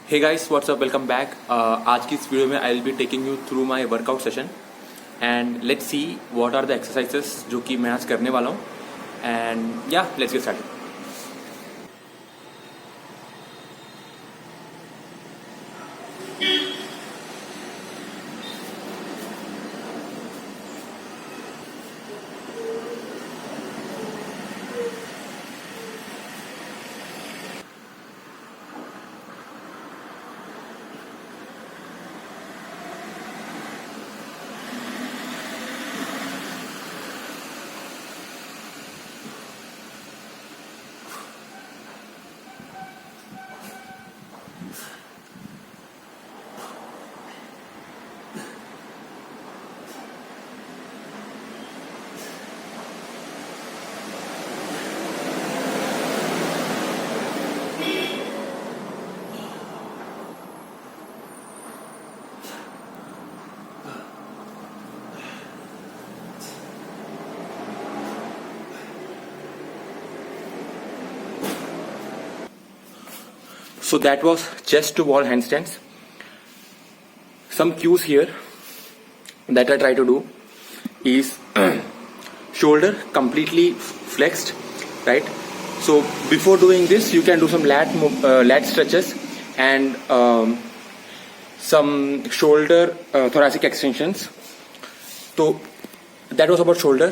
हे guys what's up welcome back. आज की इस वीडियो में I will be taking you through my workout session and let's see what are the exercises जो कि मैं आज करने वाला हूँ and yeah let's get started. So that was chest to wall handstands. Some cues here that I try to do is shoulder completely flexed, right? So before doing this, you can do some lat stretches and some shoulder thoracic extensions. So that was about shoulder.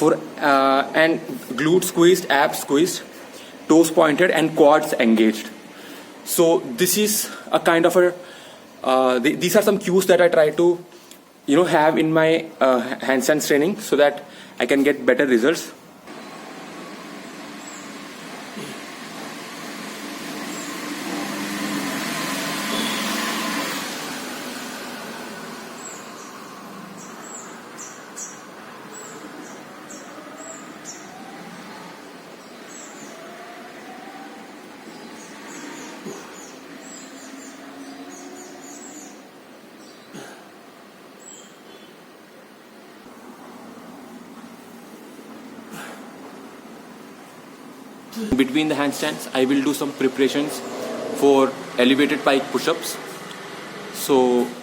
For and glute squeezed, abs squeezed, toes pointed and quads engaged. So this is a kind of a these are some cues that I try to have in my handstands training so that I can get better results. Between the handstands, I will do some preparations for elevated pike push-ups. So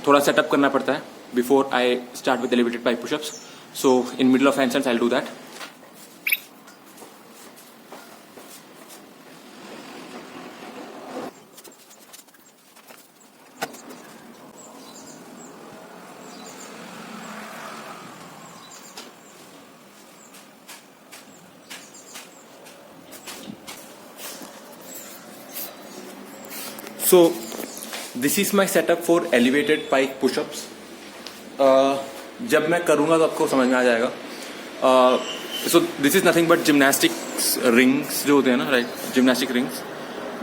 थोड़ा setup करना पड़ता है before I start with elevated pike push-ups. So in middle of handstands, I'll do that. So this is my setup for elevated pike push-ups. जब मैं करूँगा तो आपको समझ में आ जाएगा. So this is nothing but gymnastics rings जो होते हैं ना, right? Gymnastic rings.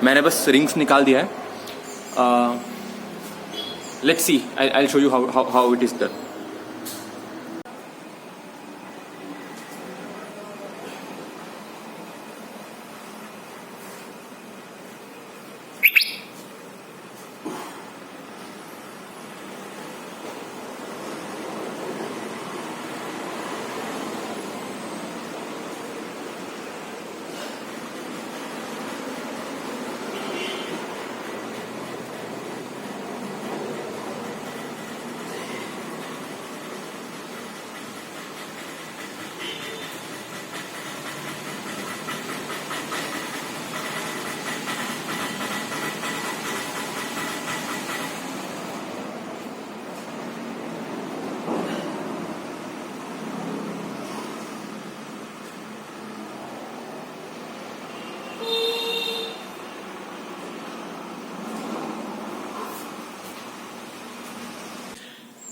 मैंने बस rings निकाल दिया है. Let's see. I'll show you how it is done.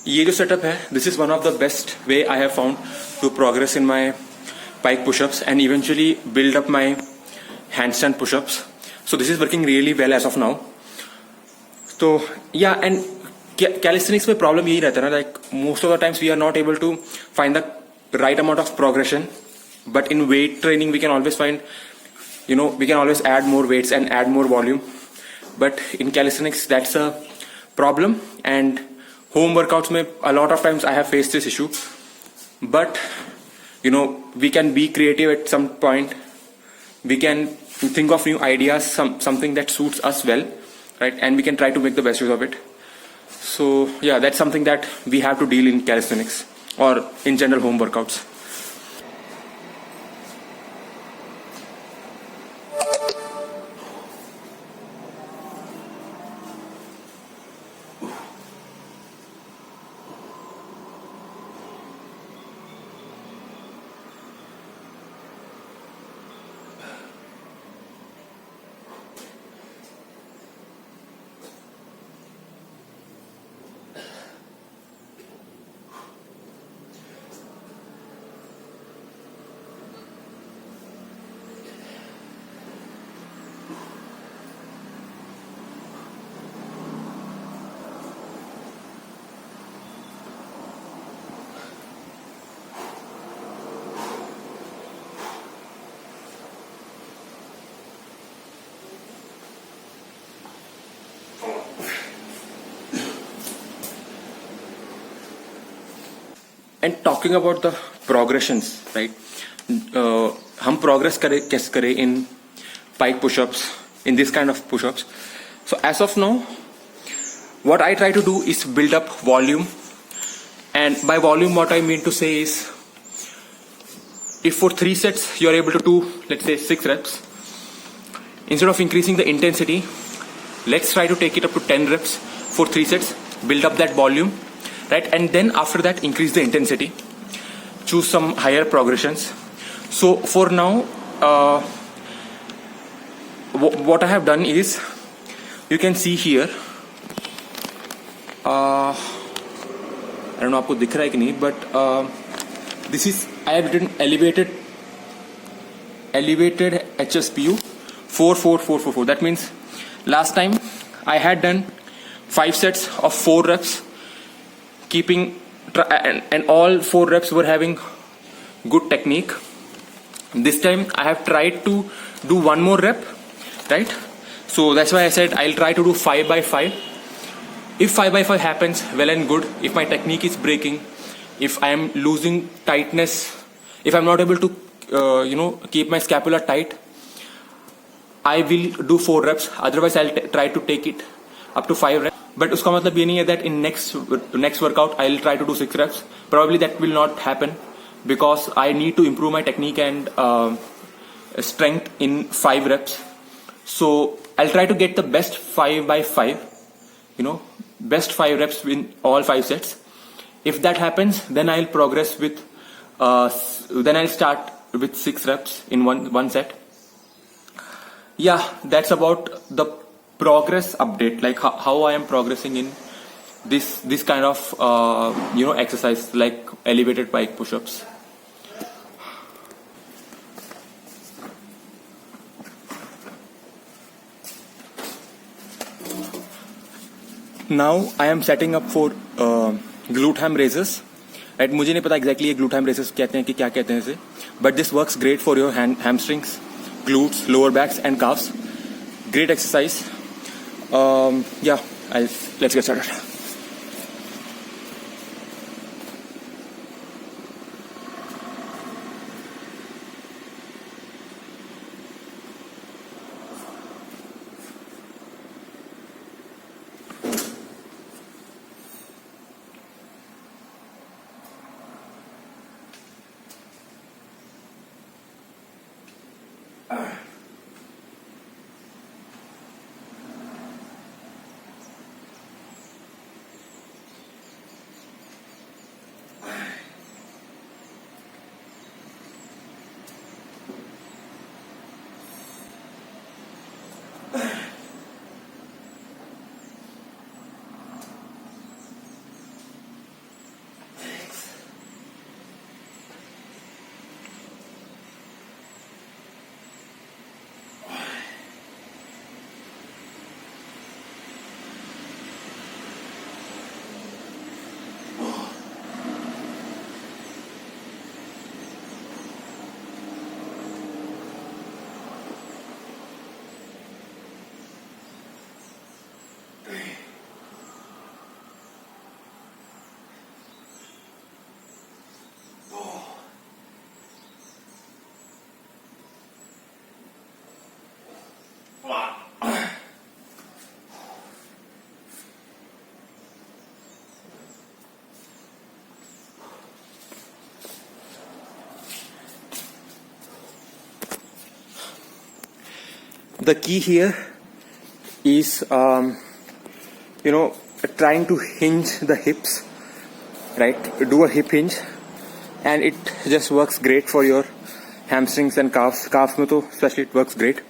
ये जो सेटअप है, this is one of the best way I have found to progress in my pike push-ups and eventually build up my handstand push-ups. So this is working really well as of now. So yeah, and calisthenics में problem यही रहता है ना, like most of the times we are not able to find the right amount of progression, but in weight training we can always find, we can always add more weights and add more volume, but in calisthenics that's a problem. And home workouts में a lot of times I have faced this issue, but we can be creative at some point. We can think of new ideas, something that suits us well. right? And we can try to make the best use of it. So yeah, that's something that we have to deal in calisthenics or in general home workouts. And talking about the progressions, right? हम progress करे कैसे करे in pike push-ups, in this kind of push-ups. So as of now, what I try to do is build up volume. And by volume, what I mean to say is, if for 3 sets you are able to do, let's say 6 reps, instead of increasing the intensity, let's try to take it up to 10 reps for 3 sets, build up that volume, right? And then after that, increase the intensity, choose some higher progressions. So for now, what I have done is, you can see here, I don't know आपको दिख रहा है कि नहीं, but this is, I have written elevated HSPU 44444. That means last time I had done 5 sets of 4 reps, keeping and all 4 reps were having good technique. This time I have tried to do 1 more rep, right? So that's why I said I'll try to do 5 by 5. If 5 by 5 happens, well and good. If my technique is breaking, if I am losing tightness, if I'm not able to keep my scapula tight, I will do 4 reps. Otherwise I'll try to take it up to 5 reps. But उसका मतलब ये नहीं है that in next workout I'll try to do 6 reps. Probably that will not happen, because I need to improve my technique and strength in 5 reps. So I'll try to get the best 5 by 5, best 5 reps in all 5 sets. If that happens, then I'll progress with, then I'll start with 6 reps in one set. Yeah, that's about the progress update, like how I am progressing in this kind of exercise, like elevated pike push-ups. Now I am setting up for glute ham raises. Right? मुझे नहीं पता exactly ये glute ham raises कहते हैं कि क्या कहते हैं इसे, but this works great for your hamstrings, glutes, lower backs and calves. Great exercise. Yeah, let's get started. the key here is trying to hinge the hips, right? Do a hip hinge, and it just works great for your hamstrings and calves. Calves mein to especially it works great.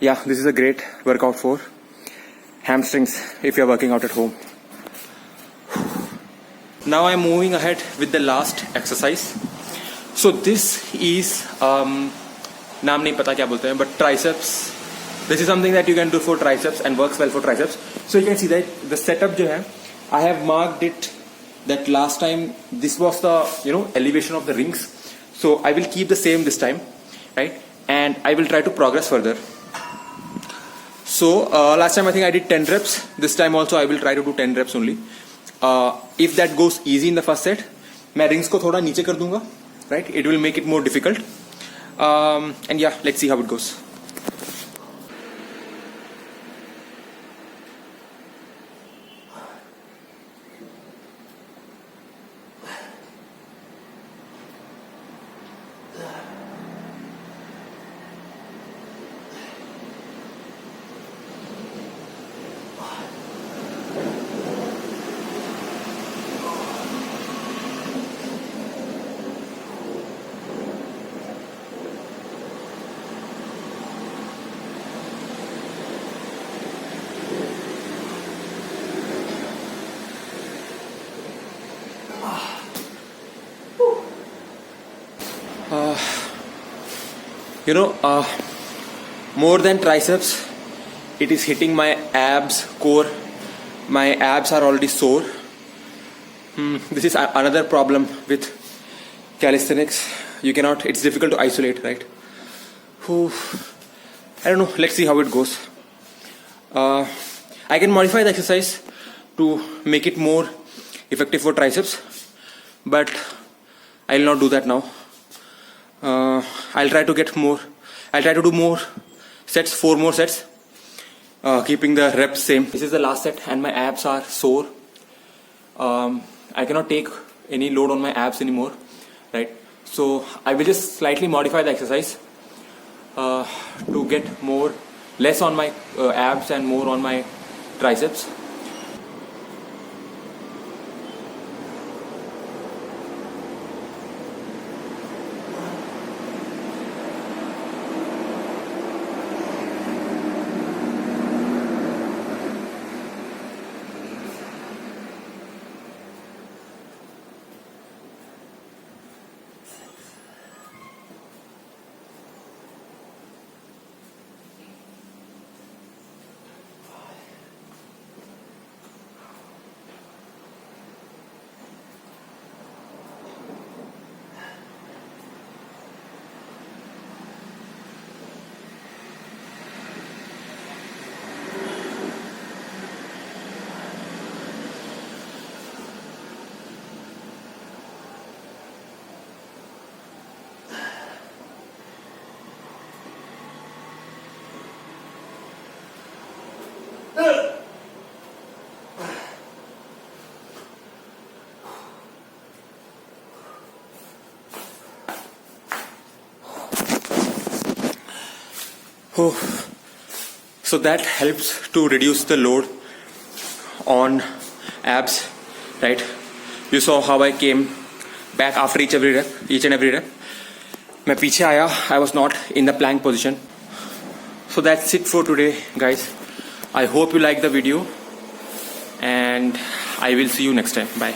Yeah, this is a great workout for hamstrings if you're working out at home. Now I'm moving ahead with the last exercise. So this is नाम नहीं पता क्या बोलते हैं, but triceps. This is something that you can do for triceps and works well for triceps. So you can see that the setup जो है, I have marked it that last time this was the elevation of the rings. So I will keep the same this time, right? And I will try to progress further. So last time I think I did 10 reps. This time also I will try to do 10 reps only. If that goes easy in the first set, मैं rings को थोड़ा नीचे कर दूंगा, right? It will make it more difficult. And yeah, let's see how it goes. More than triceps, it is hitting my abs, core. My abs are already sore. This is another problem with calisthenics. It's difficult to isolate, right? I don't know, let's see how it goes. I can modify the exercise to make it more effective for triceps, but I'll not do that now. I'll try to do more sets, 4 more sets, keeping the reps same. This is the last set and my abs are sore. I cannot take any load on my abs anymore, right? So I will just slightly modify the exercise to get less on my abs and more on my triceps. So that helps to reduce the load on abs, right? You saw how I came back after each and every rep. मैं पीछे आया, I was not in the plank position. So that's it for today, guys. I hope you like the video and I will see you next time. Bye.